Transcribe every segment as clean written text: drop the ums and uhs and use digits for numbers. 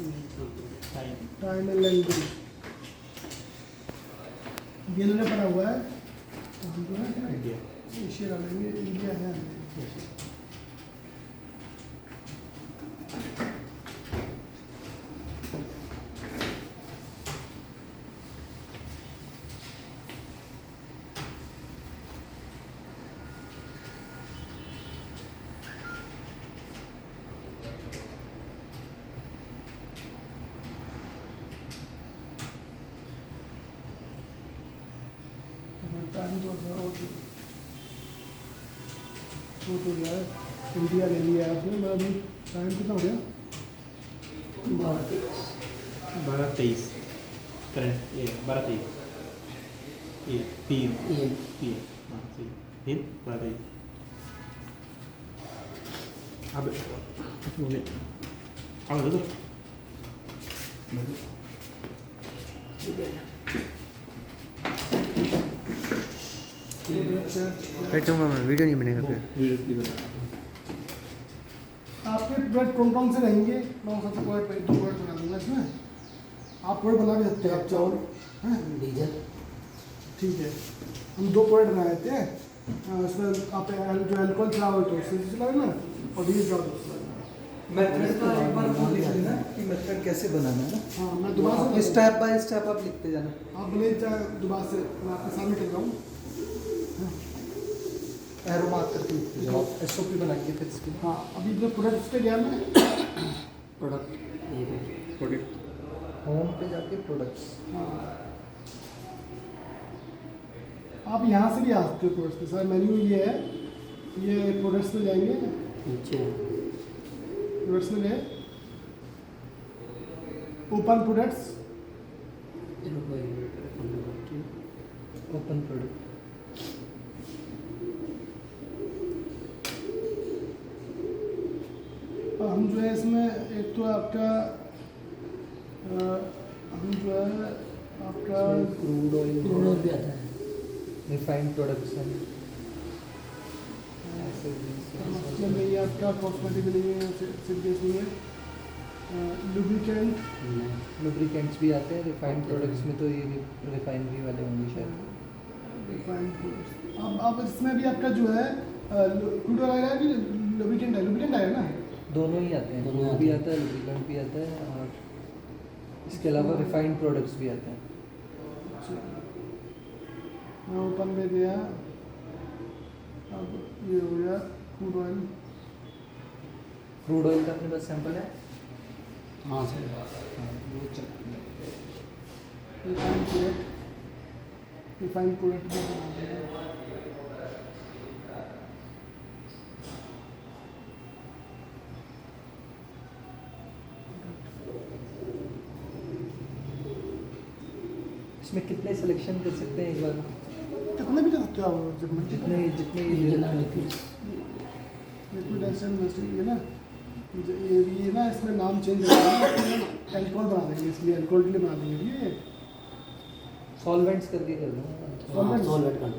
Time and language India में पड़ा हुआ है, तो हम जो है इंडिया एशिया डालेंगे, इंडिया है। टाइम जो है वो तो जो है इंडिया ले लिया है आपने। मैं अभी टाइम कितना हो गया? 12:23 करंट ये 12:23 ये PM हाँ सही PM 12:23 अब दो बैठूंगा मैं, वीडियो नहीं बनेगा फिर। आपके प्रोडक्ट कौन कौन से रहेंगे? मैं सबसे प्रोडक्ट 2 प्रोडक्ट बना दूंगा इसमें। आप प्रोडक्ट बना भी सकते हैं, आप चाहो हैं डीजल। ठीक है, हम 2 प्रोडक्ट बना देते हैं। उसमें आप जो अल्कोहल चलाओ तो उससे चलाओ ना, और डीजल चलाओ तो मेथड का एक बार वो लिख लेना कि मेथड कैसे बनाना है ना। हाँ, मैं दोबारा से स्टेप बाय स्टेप आप लिखते जाना। आप भले दोबारा से मैं आपके सामने कर रहा हूँ। एरो मार्क करके लिखते जाओ, SOP बनाइए फिर इसके लिए। हाँ, अभी जो प्रोडक्ट पे गया मैं, प्रोडक्ट होम पे जाके प्रोडक्ट्स। हाँ, आप यहाँ से भी आ सकते हो प्रोडक्ट्स पे। सर मेन्यू ये है, ये प्रोडक्ट्स में जाएंगे, नीचे प्रोडक्ट्स में गए, ओपन प्रोडक्ट्स, ओपन प्रोडक्ट। हम जो है इसमें एक तो आपका हम जो है आपका क्रूड ऑयल भी आता है। रिफाइंड प्रोडक्ट्स हैं। इसमें नहीं है आपका कॉस्मेटिक नहीं है, सिर्फ नहीं है, लुब्रिकेंट, लुब्रिकेंट्स भी आते हैं। रिफाइंड प्रोडक्ट्स में तो ये रिफाइनरी वाले होंगे शायद। Refined products. अब इसमें भी आपका जो है क्रूड ऑयल आएगा कि लुब्रिकेंट है? लुब्रिकेंट आएगा ना? दोनों ही आते हैं, दोनों क्रूड आते भी हैं। आता है, लुब्रिकेंट भी आता है, और इसके अलावा रिफाइंड प्रोडक्ट्स भी आते हैं। मैं ओपन में गया, अब ये हो गया क्रूड ऑयल। क्रूड ऑयल का अपने पास सैंपल है। हाँ सर, वो चेक रिफाइंड प्रोडक्ट भी बना देंगे। इसमें कितने सिलेक्शन कर सकते हैं एक बार? कितने भी कर सकते हो आप, जब मर्जी। जितने जितने ये लिक्विड एसिड ये ना, ये ना इसमें नाम चेंज करेंगे, अल्कोहल बना देंगे, इसलिए अल्कोहल के लिए बना देंगे ये सॉल्वेंट्स करके कर दूँगा। Solvents? सॉल्वेंट कर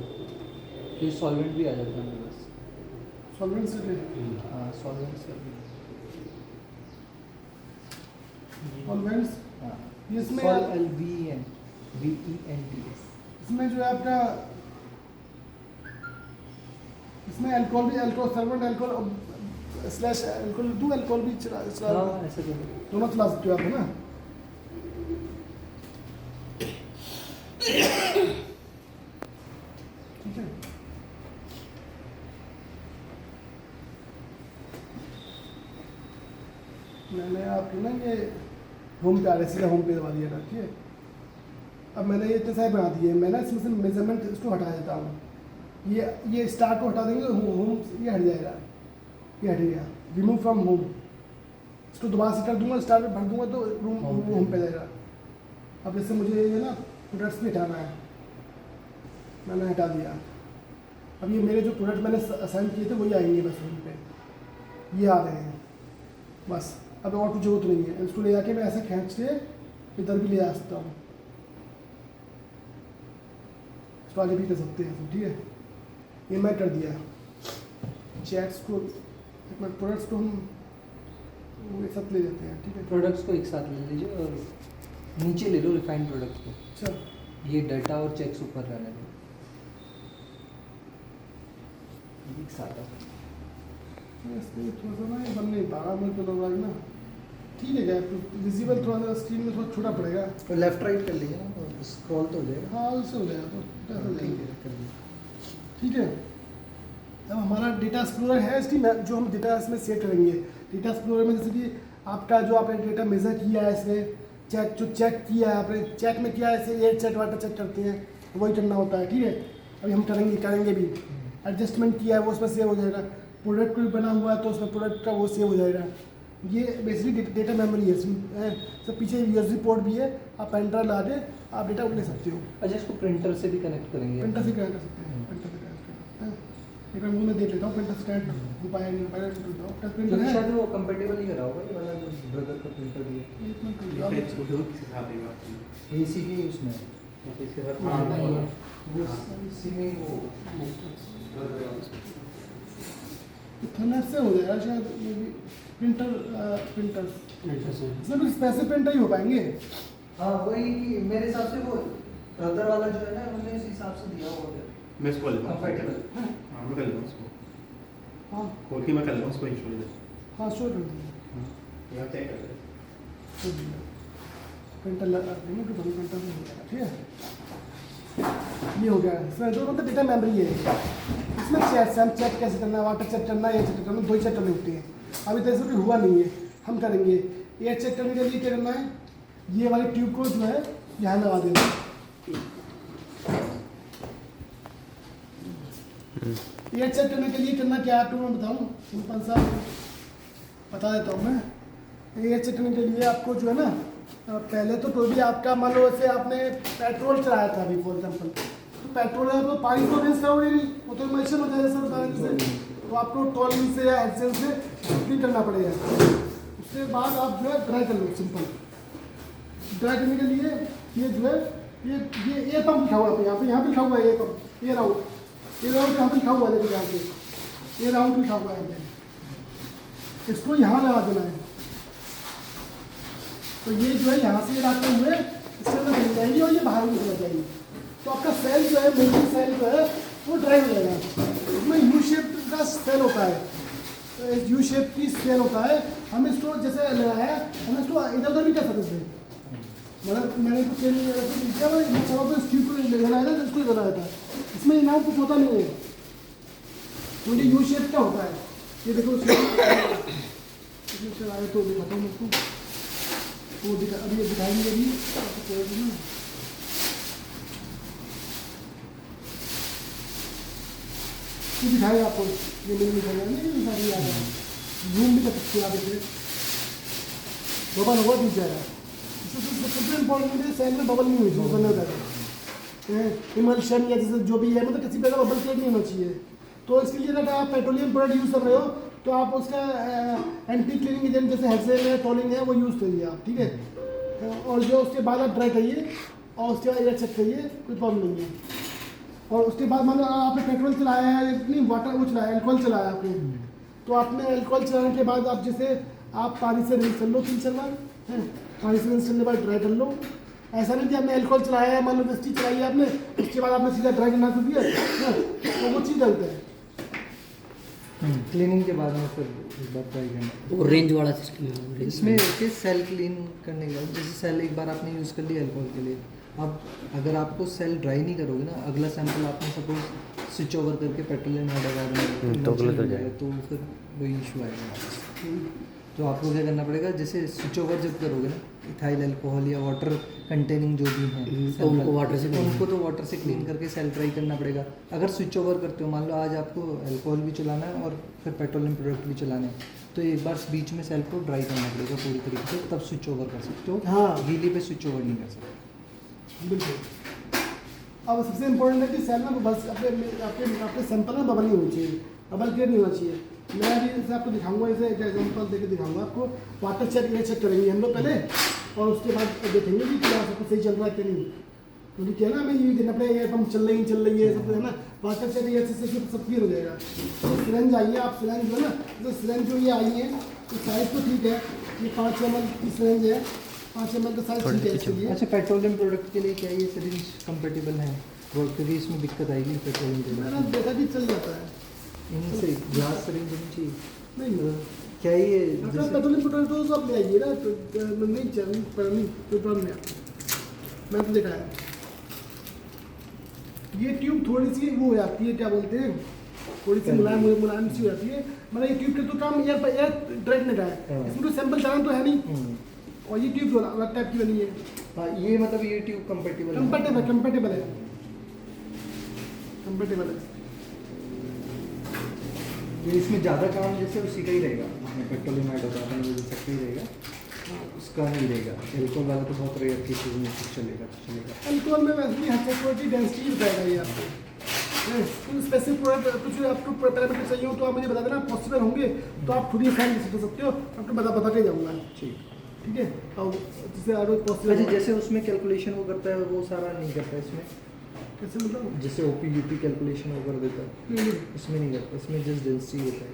ये सॉल्वेंट भी आ जाता है मेरे पास। सॉल्वेंट से हाँ, सॉल्वेंट्स कर दूँ। सॉल्वेंट्स। हाँ, ये इसमें VENTS। इसमें जो है आपका, इसमें अल्कोहल भी, alcohol solvent, alcohol slash alcohol, 2 alcohol भी चला हाँ, ऐसे कर दो। दोनों चला सकते हो आप, है ना? ठीक है, मैंने आपको ना ये होम पे आ रहा है, सीधा होम पे दबा दिया था। ठीक है, अब मैंने ये इतने सारे बना दिए, मैं ना इसमें से मेजरमेंट इसको हटा देता हूँ। ये स्टार्ट को हटा देंगे तो होम ये हट जाएगा, ये हट गया, रिमूव फ्रॉम होम। इसको दोबारा से कर दूंगा, स्टार्ट में भर दूंगा तो रूम होम पे जाएगा। अब जैसे मुझे ये ना प्रोडक्ट्स भी हटाना है, मैंने हटा दिया। अब ये मेरे जो प्रोडक्ट मैंने असाइन किए थे वही आएंगे बस होम पे, ये आ रहे हैं बस। अब और कुछ जरूरत नहीं है, इसको ले जाके मैं ऐसे खींच के इधर भी ले जा सकता हूँ, इसको आगे भी कर सकते हैं। ठीक है, ये मैं कर दिया। चैट्स को, प्रोडक्ट्स को हम साथ ले लेते हैं, ठीक है। प्रोडक्ट्स को एक साथ ले लीजिए और नीचे ले लो रिफाइंड प्रोडक्ट को, अच्छा, ये डाटा और चेक्स ऊपर रहने दो, एक साथ आप। इसमें थोड़ा सा ना ये बन नहीं पा रहा मुझे तो लग रहा है ना, ठीक है क्या विजिबल थोड़ा सा स्क्रीन में थोड़ा छोटा पड़ेगा। तो लेफ्ट राइट कर लीजिए ना, स्क्रॉल तो हो जाएगा। हाँ उससे हो जाएगा, तो कैसे हो ठीक जाएगा, है, कर लीजिए। ठीक है। अब हमारा डेटा एक्सप्लोरर है इसकी जो हम डेटा इसमें सेव करेंगे। डेटा एक्सप्लोरर में जैसे कि आपका जो आपने डेटा मेजर किया है इसमें, चेक किया है आपने, चेक में किया है ऐसे एयर चेक वाटर चेक करते हैं, वही करना होता है, ठीक है। अभी हम करेंगे भी। एडजस्टमेंट किया है वो उसमें सेव हो जाएगा, प्रोडक्ट कोई बना हुआ है तो उसमें प्रोडक्ट का वो सेव हो जाएगा। ये बेसिकली डेटा मेमोरी है सब। पीछे यूएसबी पोर्ट भी है, आप पेन ड्राइव ला के आप डेटा ले सकते हो। अच्छा, इसको प्रिंटर से भी कनेक्ट करेंगे। प्रिंटर से कनेक्ट कर सकते हैं, प्रिंटर से कनेक्ट कर सकते हैं। एक बार मैं देख लेता हूँ प्रिंटर से कनेक्ट हो पाया नहीं हो पाया, टच प्रिंटर क्योंकि है। शायद वो कंपेटेबल नहीं करा होगा, ये वाला जो ब्रदर का प्रिंटर भी है, एक मिनट रुक ये जाओ। फ्रेंच को किसी साथ ही बात की। एसी के उसमें है। तो इसके साथ हाँ, भाई है। वो इसी में वो इथरनेट से हो जाएगा शायद, ये भी प्रिंटर प्रिंटर से इसमें कुछ पैसे प्रिंटर ही हो पाएंगे। हाँ वही कि मेरे हिसाब से वो ब्रदर वाला जो है ना, उन्होंने इस हिसाब से दिया होगा मैं इसको ले लूँगा। कंपेटेबल। हाँ मैं कर लूँगा उसको, हाँ खोल के मैं कर लूँगा उसको इंस्टॉल कर। हाँ शो कर दीजिए, यहाँ चेक कर ले। शो दीजिए। प्रिंटर लगा देंगे तो बड़ी प्रिंटर में हो जाएगा, ठीक है। ये हो गया, इसमें जो मतलब डेटा मेमोरी है, इसमें चेक कैसे करना है, वाटर चेक करना है, एयर चेक करना है, दो ही चेक करने होते हैं। अभी तो ऐसा हुआ नहीं है, हम करेंगे। एयर चेक करने के लिए क्या करना है, ये वाले ट्यूब को जो है यहाँ लगा देना। एयर चेक करने के लिए करना क्या है आपको मैं बताऊँ, सिंपल सा बता देता हूँ मैं। एयर चेक करने के लिए आपको जो है ना, पहले तो कोई भी आपका मान लो ऐसे आपने पेट्रोल चलाया था अभी फॉर एग्जाम्पल, तो पेट्रोल है तो पानी तो रिंस करोगे नहीं, वो तो इमल्शन हो जाएगा सर पानी से, तो आपको टॉलिंग से या हेडसेल से क्लीन करना पड़ेगा। उसके बाद आप जो है ड्राई कर लो, सिंपल ड्राई करने के लिए ये जो है ये एयर पंप लिखा हुआ है यहाँ पे लिखा हुआ है एयर पंप, एयर आउट यहाँ पे लिखा हुआ है, देखिए यहाँ पे एयर आउट लिखा हुआ है यहाँ पे, इसको यहाँ लगा देना है। तो ये जो है यहाँ से लाते हुए इसके अंदर मिल जाएगी और ये बाहर निकल जाएगी, तो आपका सेल जो है मेन सेल जो है वो ड्राई हो जाएगा। इसमें यू शेप का सेल होता है, यू शेप की सेल होता है। हम इसको जैसे लगाया, हम इसको इधर उधर भी कर सकते हैं, मतलब मैंने तो सेल किया तो इस ट्यूब को लगाया था, इसको लगाया था, इसमें इनाम कुछ होता नहीं है, तो ये यू शेप का होता है। ये देखो चलाए तो दिखाता हूँ उसको, वो अभी ये दिखाएंगे अभी ना, ये दिखाएगा आपको, ये मेरे दिखाएगा नहीं सारी आ रहा है, जूम भी कर सकते हैं आप इसे, बबल होगा दिख जाएगा। सबसे इम्पोर्टेंट है सेल में बबल नहीं हुई चाहिए, बबल होता है इमल्शन या जैसे जो भी है, मतलब किसी प्रकार बबल क्रिएट नहीं होना चाहिए। तो इसके लिए अगर आप पेट्रोलियम प्रोडक्ट यूज़ कर रहे हो तो आप उसका एंटी क्लीनिंग एजेंट जैसे हेडसेल है, टॉलिंग है, वो यूज़ करिए आप, ठीक है। और जो उसके बाद आप ड्राई करिए और उसके बाद एयर चेक करिए, कोई प्रॉब्लम नहीं है। और उसके बाद मान लो आपने पेट्रोल चलाया है, नहीं वाटर वो चलाया, एल्कोहल चलाया आपने, तो आपने एल्कोहल चलाने के बाद आप जैसे आप पानी से रिंस कर लो 3-4 बार, है पानी से रिंस करने के बाद ड्राई कर लो। ऐसा नहीं कि आपने एल्कोहल चलाया है, मान लो वेस्टी चलाई है आपने, उसके बाद आपने सीधा ड्राई करना कर दिया, तो वो चीज़ गलत है। क्लीनिंग के बाद में फिर एक बार ट्राई करना। वो रेंज वाला सिस्टम है इसमें के सेल क्लीन करने के बाद, जैसे सेल एक बार आपने यूज़ कर लिया अल्कोहल के लिए, अब अगर आपको सेल ड्राई नहीं करोगे ना, अगला सैंपल आपने सपोज स्विच ओवर करके पेट्रोलियम हाइड्रोकार्बन तो गलत हो जाएगा, तो फिर वही इशू आएगा वापस। तो आपको क्या करना पड़ेगा, जैसे स्विच ओवर जब करोगे ना, इथाइल अल्कोहल या वाटर कंटेनिंग जो भी हैं तो उनको वाटर से उनको तो वाटर से क्लीन करके सेल ड्राई करना पड़ेगा। अगर स्विच ओवर करते हो, मान लो आज आपको अल्कोहल भी चलाना है और फिर पेट्रोलियम प्रोडक्ट भी चलाना है, तो एक बार बीच में सेल को ड्राई करना पड़ेगा पूरी तरीके से, तब स्विच ओवर कर सकते हो। हाँ। गीली पे स्विच ओवर नहीं कर सकते। बिल्कुल। अब सबसे इम्पोर्टेंट है कि सेल में बस आपके सैंपल में बबल नहीं होनी चाहिए, बबल क्लियर नहीं होना चाहिए। मैं अभी जैसे आपको दिखाऊंगा, जैसे एक एग्जाम्पल देके दिखाऊंगा आपको। वाटर चेक ये चेक करेंगे हम लोग पहले, और उसके बाद देखेंगे कि क्या सब कुछ सही चल रहा है कि नहीं, क्योंकि क्या ना हमें ये देखना पड़ेगा ये पंप चल रही है सब है ना। वाटर चेक ये अच्छे से सब क्लियर हो जाएगा। तो सिरेंज आई है, आप सिरेंज जो है ना, जो सिरेंज जो ये आई है तो साइज तो ठीक है, ये 5 ml की सिरिंज है, 5 ml का साइज ठीक है इसके लिए। अच्छा, पेट्रोलियम प्रोडक्ट के लिए क्या ये सिरिंज कंपेटेबल है? और क्योंकि इसमें दिक्कत आएगी पेट्रोलियम मैंने प्रोडक्ट देखा कि चल जाता है। इनसे ग्लास सिरिंज होनी चाहिए। नहीं क्या ये अपना जैसे पेट्रोलियम प्रोडक्ट तो सब ले आइए ना, तो नहीं चाहिए पर नहीं कोई प्रॉब्लम नहीं आता। मैंने तो देखा है ये ट्यूब थोड़ी सी वो हो जाती है, क्या बोलते हैं, थोड़ी सी मुलायम मुलायम सी हो जाती है। मतलब ये ट्यूब के तो काम एयर डायरेक्ट का है, इसमें कोई सैंपल जाना तो है नहीं। और ये ट्यूब जो अलग टाइप की बनी है, हाँ, ये मतलब ये ट्यूब कंपेटेबल कंपेटेबल है। ये इसमें ज़्यादा काम जैसे उसी का ही रहेगा, उसमें पेट्रोलियम ऐड होता है वो उसका ही रहेगा, उसका नहीं रहेगा। एल्कोहल वाला तो बहुत रेयर केसेस में कुछ चलेगा तो चलेगा। अल्कोहल में वैसे भी हाई डेंसिटी बताएगा ये आपको। स्पेसिफिक प्रोडक्ट कुछ आपको पैरामीटर चाहिए हो तो आप मुझे बता देना, पॉसिबल होंगे तो आप खुद ही फाइल कर सकते हो, आपको बता के जाऊँगा। ठीक है, और जैसे और पॉसिबल अच्छा, जैसे उसमें कैलकुलेशन वो करता है वो सारा नहीं करता इसमें, कैसे मतलब जैसे OP-UP कैलकुलेशन वो कर देता है, नहीं, इसमें नहीं करता, इसमें जस्ट डेंसिटी होता है।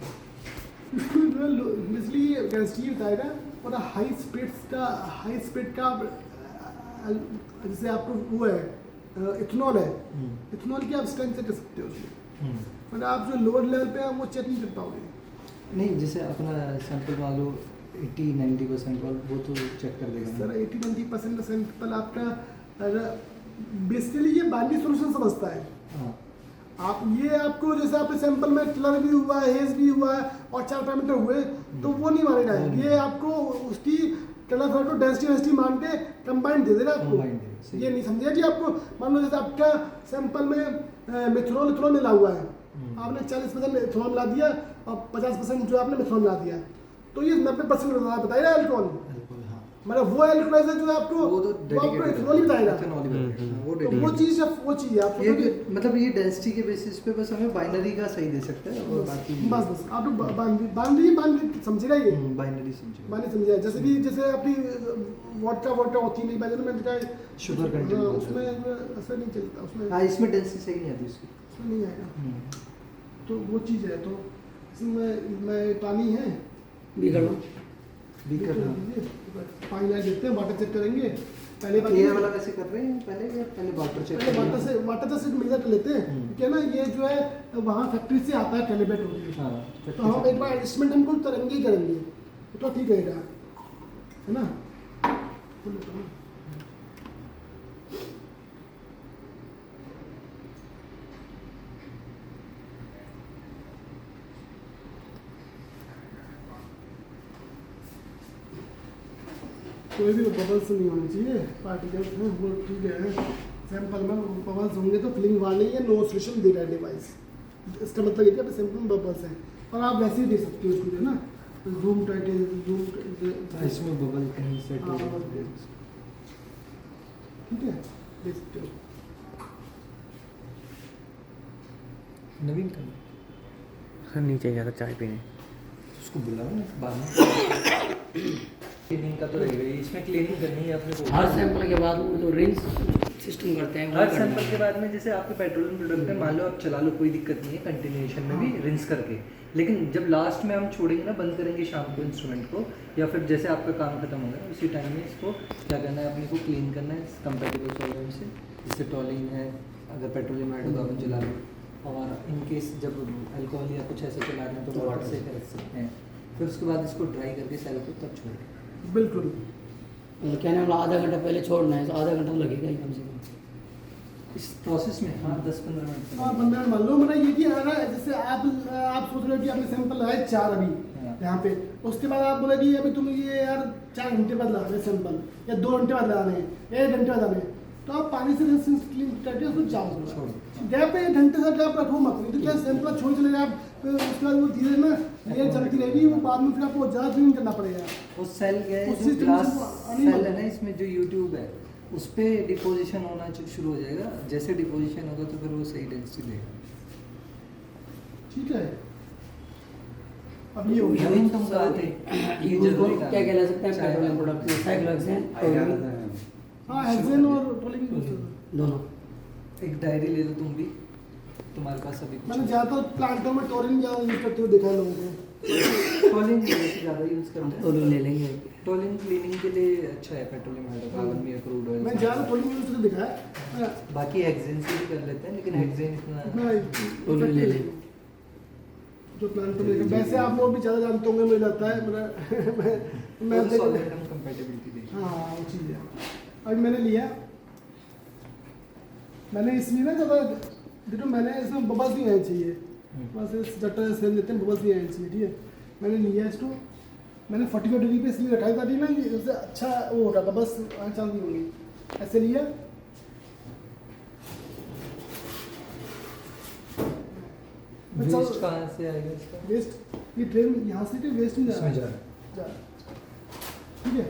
इसलिए डेंसिटी बताएगा। और हाई स्पीड का जैसे आपको वो है इथेनॉल है, इथेनॉल की आप स्ट्रेंथ चेक कर सकते हो उसमें, पर आप जो लोअर लेवल पे है वो चेक नहीं कर पाओगे। नहीं, जैसे अपना सैंपल मान लो 80-90% वाला वो तो चेक कर देगा ना। सर 80-90% का सैंपल आपका बेसिकली ये बाइनरी सॉल्यूशन समझता है। हाँ, आप ये आपको जैसे आपके सैंपल में कलर भी हुआ है, हेज भी हुआ है और 4 पैरामीटर हुए तो वो नहीं मानेगा। ये आपको उसकी कलर फोटो डेंसिटी मान के कंबाइंड दे देगा आपको। Combined दे, सही। ये नहीं समझिए कि आपको मान लो जैसे आपका सैंपल में मिथनॉल मिला हुआ है, आपने 40% मिथनॉल मिला दिया और 50% जो आपने मिथनॉल मिला दिया, तो ये 90% बताएगा अल्कोहल। अल्कोहल, हाँ, मतलब वो अल्कोहल जो है आपको वो तो आपको इथेनॉल ही बताएगा। इथेनॉल ही बताएगा, वो तो वो dedicated। चीज़ आप ये मतलब ये डेंसिटी के बेसिस पे बस हमें बाइनरी का सही दे सकता है और बाकी बस आप लोग बाइनरी समझेगा ये बाइनरी समझो। मैंने समझा। जैसे कि जैसे अपनी वोडका होती नहीं बाइनरी में दिखाए Sugar content बहुत उसमें असर नहीं चलता, उसमें हाँ, इसमें डेंसिटी सही नहीं आती उसकी। उसमें नहीं आएगा। तो वो चीज़ है। तो इसमें मैं पानी है बिगड़ो बीकर, हाँ। पानी ला देते हैं, वाटर चेक करेंगे पहले बात। ये वाला कैसे कर रहे हैं पहले, या पहले वाटर चेक पहले वाटर से मेजर कर लेते हैं, ठीक है ना। ये जो है वहाँ फैक्ट्री से आता है कैलिब्रेट होकर। हाँ, तो हम एक बार एडजस्टमेंट हमको करेंगे ही करेंगे, तो ठीक रहेगा, है ना। कोई भी बबल्स नहीं होने चाहिए, पार्टिकल्स हैं वो ठीक है। सैंपल में बबल्स होंगे तो फिलिंग वार्निंग या नो सोल्यूशन दे रहा है डिवाइस। इसका मतलब ये कि सैंपल में बबल्स हैं और आप वैसे ही दे सकते हो उसको, है ना। जूम टाइट जूम इसमें बबल कहीं सेट हो हाँ, बबल। ठीक है, दे सकते हो। नवीन का नीचे गया था चाय पीने। उसको बुलाओ ना बाद में। क्लीनिंग का तो रहेगा ही, इसमें क्लीनिंग करनी है अपने को। हर सैंपल के बाद वो जो रिंस सिस्टम करते हैं वो हर करना सैंपल है। के बाद में जैसे आपके पेट्रोलियम प्रोडक्ट है, मान लो आप चला लो, कोई दिक्कत नहीं है, कंटिन्यूएशन में भी रिंस करके। लेकिन जब लास्ट में हम छोड़ेंगे ना, बंद करेंगे शाम को इंस्ट्रूमेंट को, या फिर जैसे आपका काम खत्म होगा उसी टाइम में इसको क्या करना है, अपने को क्लीन करना है कंपेटेबल सॉल्वेंट से, जैसे टॉलिन है, अगर पेट्रोलियम ऐड होगा अपन चला लो, और इनकेस जब अल्कोहल या कुछ ऐसा चला रहे हैं तो वाटर से कर सकते हैं। फिर उसके बाद इसको ड्राई करके सेल को तब छोड़। बिल्कुल। मतलब कहने वाला आधा घंटा पहले छोड़ना है तो आधा घंटा लगेगा ही कम से कम इस प्रोसेस में। हाँ, 10-15 मिनट। हाँ, 15 मिनट मान लो। मतलब ये कि अगर जैसे आप सोच रहे हो कि आपने सैंपल लगाए 4 अभी हाँ। यहाँ पे, उसके बाद आप बोले कि अभी तुम ये यार 4 घंटे बाद लगा रहे सैंपल, या 2 घंटे बाद लगाने हैं, 1 घंटे बाद लगाने हैं, तो आप पानी से क्लीन करके उसको जाओ। गैप पे 1 घंटे से गैप रखो मत, नहीं तो क्या सैंपल छोड़ चले आप, फिर उसके बाद वो धीरे ना ये चलती रहेगी, वो बाद में फिर आपको ज़्यादा क्लीन करना पड़ेगा। वो सेल गया है, उस जो system ग्लास से वो आने सेल है वाला ना, इसमें जो यूट्यूब है उस पर डिपोजिशन होना शुरू हो जाएगा। जैसे डिपोजिशन होगा तो फिर वो सही डेंसिटी देगा। ठीक है, अब ये हो गया। नवीन तुम कहा थे ये उसको जरूरी क्या काम कहला सकते हैं चाय पेट्रोलियम का। प्रोडक्ट में साइक्लोहेक्सेन हाँ, हेक्सेन और टोलिन दोनों। एक डायरी ले लो तुम भी, तुम्हारे पास अभी मैंने कुछ ज़्यादातर प्लांटों में टोरिन ज़्यादा यूज करते हुए देखा है लोगों को। टोलिन ज़्यादा यूज़ करते हैं। टोलू ले लेंगे। टोलिन क्लीनिंग के लिए अच्छा है पेट्रोलियम हाइड्रोकार्बन में क्रूड ऑयल। मैं ज़्यादा टोलिंग यूज़ करके दिखाया बाकी हेक्सेन से भी कर लेते हैं, लेकिन हेक्सेन इतना इतना टोलू ले लें। जो प्लान पर लेकर वैसे आप लोग भी ज़्यादा जानते होंगे, मुझे लगता है मैं मैं देख- सॉलिड कंपैटिबिलिटी देखी। हाँ वो चीज़ है। अभी मैंने लिया, मैंने इसलिए ना ज़्यादा देखो, मैंने इसमें बबल्स नहीं आने चाहिए, बस इस जट्टा से लेते हैं, बबल्स नहीं आने चाहिए, ठीक है। मैंने लिया इसको, मैंने 45 डिग्री पे इसलिए रखा था ना, ये उससे अच्छा वो होगा, बबल्स आने चांस नहीं होंगी। ऐसे लिया, वेस्ट कहाँ से आएगा इसका? वेस्ट ये ट्रेन यहाँ से कि वेस्ट में जा इसमें रहा जा है, रहा है। जा रहा है। ठीक है,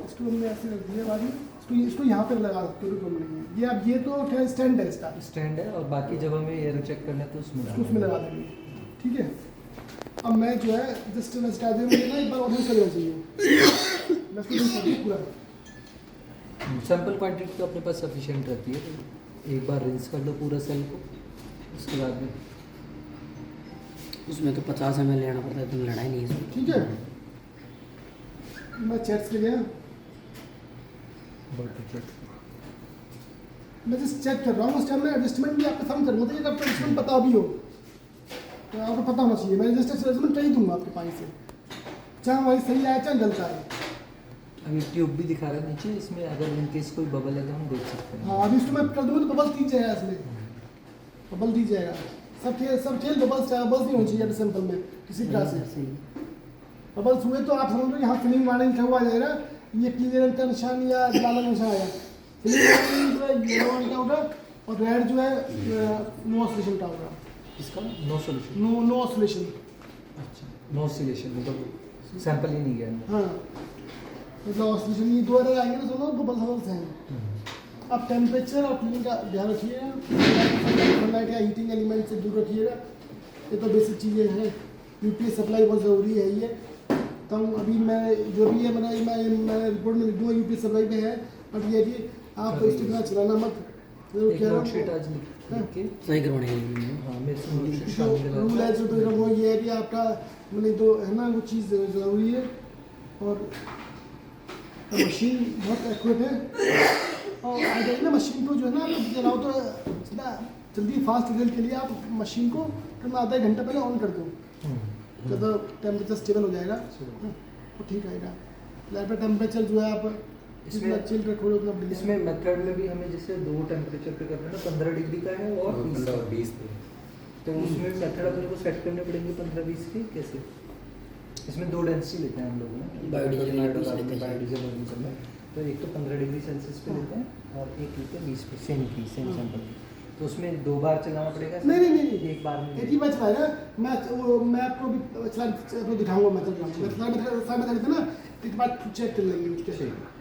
इसको हमने ऐसे रख दिया बाद में, इसको यहाँ पे लगा सकते हो, कोई नहीं है ये। अब ये तो क्या स्टैंड है इसका, स्टैंड है और बाकी जब हमें एयर चेक करना है तो उसमें इसको उसमें लगा देंगे, ठीक है। अब मैं जो है जस्ट मैं स्टार्ट मुझे ना एक बार ऑर्डर कर देना चाहिए, मैं इसको यूज़ करती हूँ पूरा। सैंपल क्वांटिटी तो अपने पास सफिशिएंट रहती है, तो एक बार रिंस कर लो पूरा सेल को, उसके बाद में उसमें तो 50 ml लेना पड़ता है, तुम लड़ाई नहीं है इसमें। ठीक है, मैं चेक्स के गया, मैं जस्ट चेक कर रहा हूँ। उस टाइम में एडजस्टमेंट भी आपके सामने करूँगा, तो आपको एडजस्टमेंट पता भी हो, तो आपको पता होना चाहिए। मैं जस्ट एडजस्टमेंट कर ही दूँगा आपके पानी से, चाहे हमारी सही आए चाहे गलत आए। अभी ट्यूब भी दिखा रहा है नीचे, इसमें अगर इनकेस कोई बबल है तो हम देख सकते हैं। हाँ अभी इसको मैं कर दूँगा तो बबल दी जाएगा, इसमें बबल दी जाएगा। सब खेल बबल्स चाहे बबल्स नहीं होनी चाहिए सैंपल में किसी प्रकार से। सही। बबल्स हुए तो आप समझ लो यहाँ फिलिंग वार्निंग लिखा हुआ आ जाएगा, ये पीले रंग का निशान या लाल रंग का निशान आएगा। फिलिंग वार्निंग जो है येलो रंग का होगा, और रेड जो है नो ऑसिलेशन का होगा। इसका नो सोल्यूशन, नो ऑसिलेशन, अच्छा नो ऑसिलेशन, मतलब सैंपल ही नहीं गया अंदर। हाँ मतलब ऑसिलेशन ये दो अलग आएंगे ना, दोनों बबल्स हैं। अब टेम्परेचर और कूलिंग का ध्यान रखिएगा, सनलाइट या हीटिंग एलिमेंट से दूर रखिएगा, ये तो बेसिक चीज़ें हैं। यूपीएस सप्लाई बहुत ज़रूरी है ये। तो अभी मैं जो भी है मैं रिपोर्ट में लिख दूँगा यूपीएस सप्लाई पे है, बट ये कि आप इसके बिना चलाना मत। एक नोट शीट आज लिख के सही करवाने हाँ मेरे से नोट शीट जो शामिल करा रूल है जो तो वो ये है कि आपका मतलब तो है ना वो चीज़ ज़रूरी है, और मशीन बहुत एक्यूरेट है। और अगर ना मशीन को जो है ना आप चलाओ तो जितना जल्दी फास्ट रिजल्ट के लिए आप मशीन को कम आधा घंटा पहले ऑन कर दो, तो टेम्परेचर स्टेबल हो जाएगा, वो ठीक रहेगा। लैब पे टेम्परेचर जो है आप जितना चिल रखोगे उतना बढ़िया। इसमें मेथड में भी हमें जैसे दो टेम्परेचर पे करना है ना, 15 डिग्री का है और 20 का, तो उसमें मेथड अपने को सेट करने पड़ेंगे 15-20 के। कैसे? इसमें दो डेंसिटी लेते हैं हम लोग ना, बायोडीजल लेते हैं। बायोडीजल और डीजल में, तो एक तो 15 डिग्री सेल्सियस पे लेते हैं और एक लेते हैं 20 पे, सेम सैंपल। तो उसमें दो बार चलाना पड़ेगा? नहीं एक बार में एक ही बार चलाएगा। मैं आपको भी चला आपको दिखाऊंगा, मैं चलाऊंगा ना, एक बार चेक कर लेंगे उसके,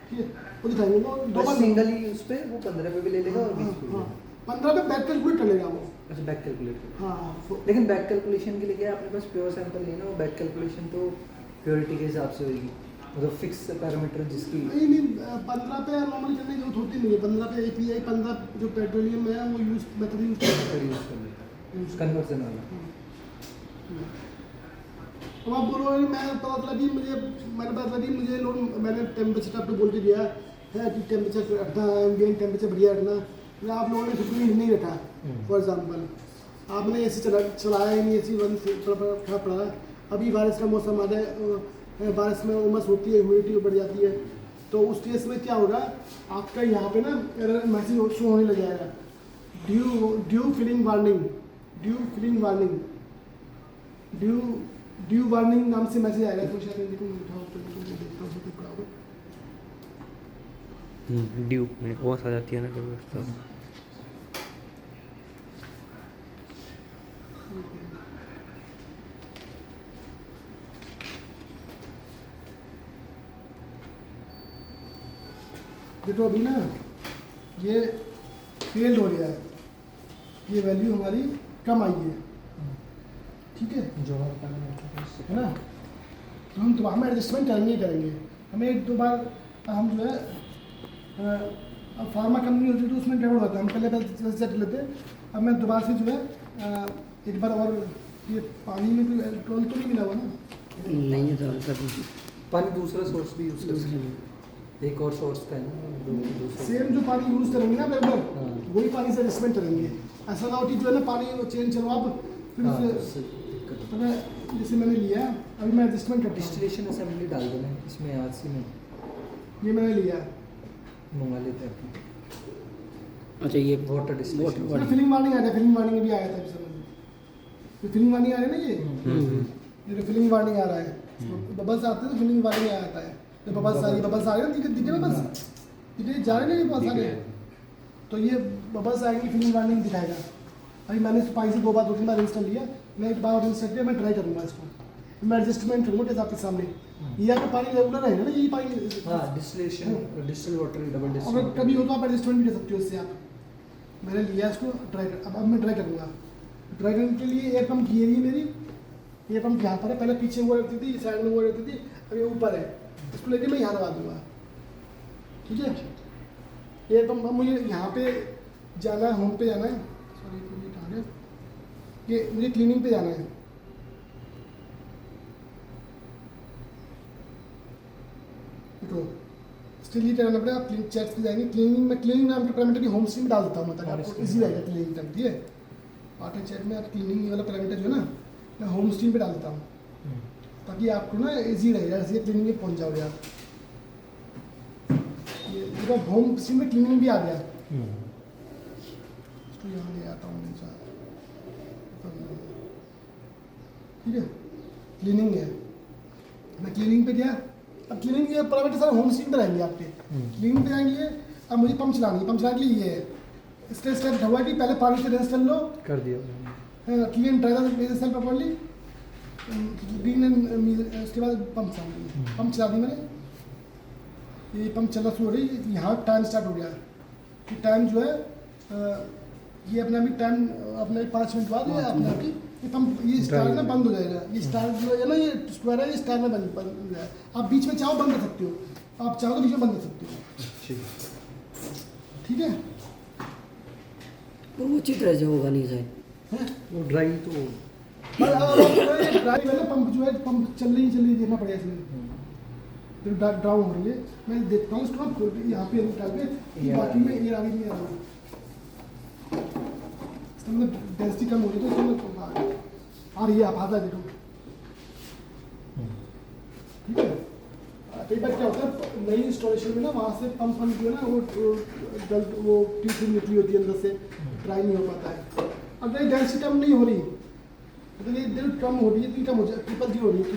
ठीक है वो दिखाएंगे। वो दो बार सिंगल ही उस पे वो 15 पे भी ले लेगा और 20 पे भी। 15 पे बैक कैलकुलेट कर लेगा वो। अच्छा बैक कैलकुलेट। हाँ लेकिन बैक कैलकुलेशन के लिए क्या है, अपने पास प्योर सैंपल नहीं ना, वो बैक कैलकुलेशन तो प्योरिटी के हिसाब से होगी, मतलब फिक्स पैरामीटर जिसकी नहीं 15 पे नॉर्मल करने की जरूरत होती नहीं है। 15 पे API 15 जो पेट्रोलियम है वो यूज मेथड यूज करता है। यूज कर लेता है कन्वर्जन वाला। तो आप बोलो मैं पता चला कि मैंने पता चला कि मुझे लोग मैंने टेम्परेचर आपको बोल के दिया है कि टेम्परेचर रखना है, एम्बिएंट टेम्परेचर बढ़िया रखना, या आप लोगों ने 50 नहीं रखा। फॉर एग्जांपल आपने ऐसे चलाया ही नहीं, ऐसी वन खराब पड़ा। अभी बारिश का मौसम आ रहा है, बारिश में उमस होती है, ह्यूमिडिटी बढ़ जाती है, तो उस केस में क्या होगा, आपका यहाँ पे ना मैसेज शो होने लग जाएगा, due filling warning, due warning नाम से मैसेज आएगा। तो शायद देखो देखता हूँ पड़ा होगा। ड्यू में वॉश आ जाती है ना कभी देखो अभी ना ये फेल्ड हो गया है, ये वैल्यू हमारी कम आई है, ठीक है जो हमारे है ना। तो हम दोबारा में एडजस्टमेंट करेंगे। हमें एक दो बार हम जो है अब फार्मा कंपनी होती है तो उसमें गड़बड़ होता है, हम पहले सेट लेते। अब मैं दोबारा से जो है एक बार और ये पानी में कोई इलेक्ट्रॉल तो नहीं मिला हुआ ना? नहीं है तो कभी पानी दूसरा सोर्स भी यूज़ कर दूसरे सकते हैं। एक और सोर्स का है ना दूसरा। सेम जो पानी यूज़ करेंगे ना बराबर, हाँ। वही पानी से एडजस्टमेंट करेंगे। ऐसा ना हो कि जो है ना पानी चेंज करो आप, फिर हाँ, उसे उससे दिक्कत है। पता है, जैसे मैंने लिया अभी मैं एडजस्टमेंट करता हूँ। डिस्टिलेशन असेंबली डाल देना है इसमें आरसी में ये मैंने लिया मंगा लेते हैं अपने। अच्छा ये वाटर डिस्टिलेशन इसमें फिलिंग वार्निंग आ रहा है, फिलिंग वार्निंग भी आया था अभी समझ में। ये फिलिंग वार्निंग आ रहा है ना, ये फिलिंग वार्निंग आ रहा है। बबल्स आते हैं तो फिलिंग वार्निंग आ जाता है। तो बबल्स आ रही है, बबल्स आ रहे हैं, दिखे ना बस, दिखे जा रहे हैं ये बहुत सारे। तो ये बबल्स आएंगे, फिलिंग वार्निंग दिखाएगा। अभी मैंने इस पानी से 2 बार इंस्टॉल लिया, मैं एक बार इंस्टॉल किया, मैं ट्राई करूँगा इसको, मैं एडजस्टमेंट करूँगा जैसे आपके सामने। ये आपका पानी रेगुलर रहेगा ना, यही पानी। हाँ डिस्टिलेशन डिस्टिल वाटर डबल अगर डिस्टिल कभी हो तो आप एडजस्टमेंट भी कर सकते हो इससे आप। मैंने लिया इसको ट्राई कर, अब मैं ट्राई करूँगा। ट्राई करने के लिए एयर पंप की है मेरी, एयर पंप यहाँ पर है, पहले पीछे हुआ रहती थी, साइड में हुआ रहती थी, अब ये ऊपर है। इसको लेके मैं यहाँ लगा दूँगा, ठीक है। एयर पंप, अब मुझे यहाँ पे जाना है, होम पे जाना है, सॉरी कहाँ गया, ये मुझे क्लीनिंग पे जाना है। देखो स्टिल ये करना पड़ेगा, आप चेक्स पे जाएंगे, क्लीनिंग में, क्लीनिंग नाम के पैरामीटर की होम स्क्रीन में डाल देता हूँ, मतलब आपको इजी रहेगा क्लीनिंग करती है। वाटर चेक में आप क्लीनिंग वाला पैरामीटर जो है ना, मैं होम स्क्रीन पे डाल देता हूँ, ताकि आपको ना इजी रहेगा, जैसे क्लीनिंग में पहुँच जाओगे आप। ये देखो होम स्क्रीन में क्लीनिंग भी आ गया। तो यहाँ ले आता हूँ नीचे, ठीक है, क्लीनिंग है, मैं क्लीनिंग पे गया। अब क्लीनिंग के पैरामीटर सारे होम स्क्रीन पे रहेंगे आपके। क्लीनिंग पे जाएंगे, अब मुझे पंप चलानी है, पंप चलाने के लिए ये है स्टेप हुआ कि पहले पानी से रिंस कर लो, कर दिया clean dry the cell properly, clean and उसके बाद पंप चलानी। पंप चला दी मैंने, ये पंप चलना शुरू हो रही, यहाँ टाइम स्टार्ट हो गया। कि टाइम जो है ये अपने अभी टाइम अपने 5 मिनट बाद ये अपने आप ही ये पंप ये स्टार ना बंद हो जाएगा। ये स्टार जो है ना, ये स्क्वायर है, ये स्टार में बंद हो जाएगा। आप बीच में चाहो बंद कर सकते हो, आप चाहो तो बीच में बंद कर सकते हो, ठीक है। वो अच्छी तरह से होगा नहीं शायद, हैं? वो ड्राई तो ड्राई वाला पंप जो है, पंप चल रही देखना पड़ेगा इसमें, फिर डाउन हो रही है। मैं देखता हूँ इसको, आप यहाँ पे डाल के बाकी में ये आगे नहीं आ रहा, मतलब डेंसिटी कम हो रही है तो इसमें आ रही है, आप आधा देखो, ठीक है। कई बार क्या होता है नई इंस्टॉलेशन में ना, वहाँ से पंप जो है ना वो ट्यूब निकली होती है अंदर से, ड्राई नहीं हो पाता है। अगर ये डेंसिटी कम नहीं हो रही, अगर ये दिल कम हो रही है तो ये कम हो जाए, ट्रिपल दी हो रही है, तो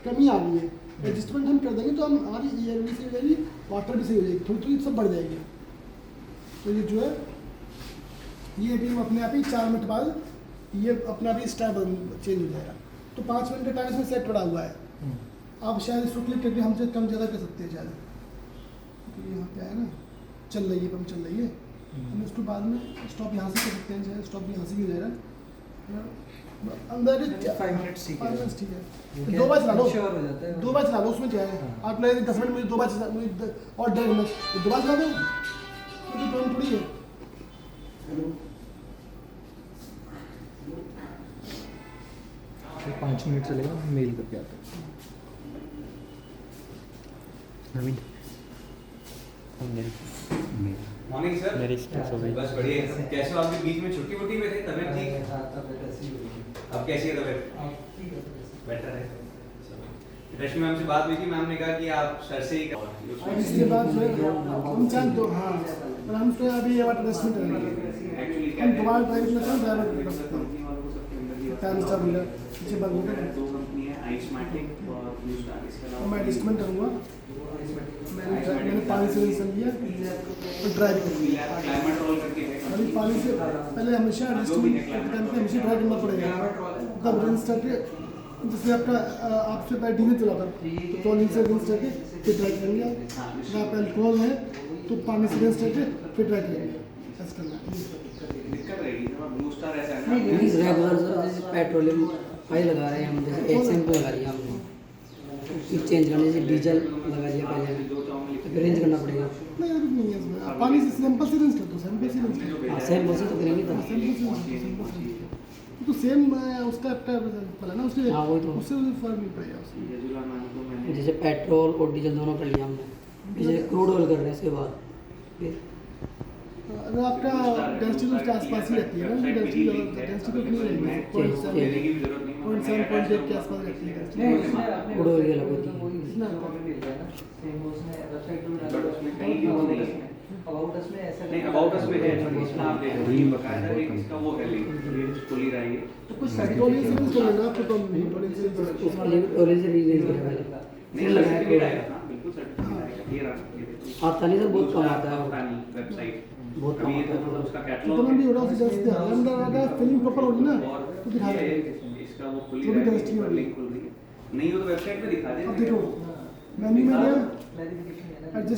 कमी आ रही है, एडजस्टमेंट हम कर देंगे तो हम हमारी एयर भी सही हो जाएगी, वाटर भी सही हो जाएगी, थोड़ी थोड़ी सब बढ़ जाएगी। तो ये जो है ये भी अपने आप ही 4 मिनट बाद ये अपना भी स्टाइल चेंज हो जाएगा। तो 5 मिनट का टाइम इसमें सेट पड़ा हुआ है। आप शायद इसको क्लिक करके हमसे कम ज़्यादा कर सकते हैं शायद, तो यहाँ पे है ना, चल रही है, पंप चल रही है। हम इसको बाद में स्टॉप यहाँ से कर सकते हैं, शायद स्टॉप भी यहाँ से भी हो जाएगा अंदर 5 मिनट ठीक 5 है। मिनट ठीक है। 2 बार चला लो, श्योर हो जाता है 2 बार चला लो, उसमें क्या है, आप लगे 10 मिनट, मुझे 2 बार चला, मुझे और 1.5 मिनट 2 बार चला दो, क्योंकि प्रॉब्लम थोड़ी है। फिर 5 मिनट चलेगा, मेल करके आता हूँ। नवीन मॉर्निंग सर। मेरी स्ट्रेस हो गई। बस बढ़िया है। कैसे हो? आपके बीच में छुट्टी वुट्टी में थे, तबीयत ठीक? अब कैसी है तबीयत? बेटर है। रश्मि मैम से बात हुई थी, मैम ने कहा कि आप सर से ही और इसके बाद जो है हम चाहे तो हाँ, और हम तो अभी ये वाटर रेस्ट में करेंगे, एक्चुअली हम दोबारा ड्राइव करते हैं, ड्राइवर कर सकते हैं, टाइम स्टार मिला पीछे बंद हो गया। दो कंपनी है, आइसमैटिक और ब्लू स्टार। इसके और अलावा मैं एडजस्टमेंट करूँगा, मैंने पानी से इंस्टॉल किया और ड्राइव करूँगा। क्लाइमेट रोल करके है। अभी पानी से पहले हमेशा एडजस्टमेंट करते टाइम पे हमेशा ड्राइव करना पड़ेगा, तब रिंस करके, जैसे आपका आपसे पहले डीजल चला था तो क्लोरीन से रिंस करके फिर ड्राइव करेंगे। अगर आप अल्कोहल है तो पानी से रिंस करके फिर ड्राइव करेंगे, ऐसा करना है। दिक्कत रहेगी थोड़ा। ब्लू स्टार ऐसा है नहीं ना, रेगुलर सर, जैसे पेट्रोलियम ऑयल लगा रहे हैं हम, जैसे एक सैंपल लगा लिया हमने, फिर चेंज करने से डीजल लगा दिया पहले, तो फिर रेंज करना पड़ेगा। नहीं अभी नहीं है इसमें, आप पानी से सैंपल से रिंस कर दो, सैंपल से रिंस कर दो, सैंपल से तो करेंगे तो सैंपल से रिंस कर दो, सैंपल से रिंस कर दो। तो सेम उसका पड़ा ना उससे हाँ, वही तो। उससे फर्क नहीं पड़ेगा उससे। यजुला मैम को मैंने जैसे पेट्रोल और डीजल दोनों कर लिया हमने, जैसे क्रूड ऑयल कर रहे हैं इसके बाद फिर अगर आपका डेंसिटी तो उसके आसपास ही रहती है ना, डेंसिटी डेंसिटी तो नहीं रहेगी, देने की भी जरूरत नहीं है। 0.7 के आसपास रहती है नहीं डेंसिटी। इसमें आपने क्रूड ऑयल की अलग होती है। वही इतना कॉपी मिल गया ना, सेम उसने वेबसाइट पे भी But डाला उसमें कहीं भी वो नहीं है। अबाउट अस में ऐसा नहीं अबाउट अस में है, इसमें आप देख रहे हो बकायदा एक इसका वो है लिंक, ये खुल ही रहा है ये। तो कुछ पेट्रोल इंश्योरेंस तो लेना आपको कम नहीं, पेट्रोल इंश्योरेंस उसके लिए ऑयल से रिलीज करें पहले, नहीं फिर लगाया सर्टिफिकेट क्रूड आएगा ऑयल। ना, बिल्कुल सर्टिफिकेट आएगा। ये रहा, ये देखो। आता नहीं सर, बहुत कम आता है वो। वेबसाइट बहुत अभी ये कम तो आता है। मतलब उसका जितना कैटलॉग भी होगा उसे जस्ट अंदर अगर फिलिंग प्रॉपर होगी ना और तो दिखा ये देंगे। इसका वो खुल वो ही भी रहा है, dusty ऊपर होगी। लिंक खुल रही है। नहीं हो तो वेबसाइट पे दिखा अब देंगे। देखो मेन्यू में गया क्लैरिफिकेशन है ना एडजस्ट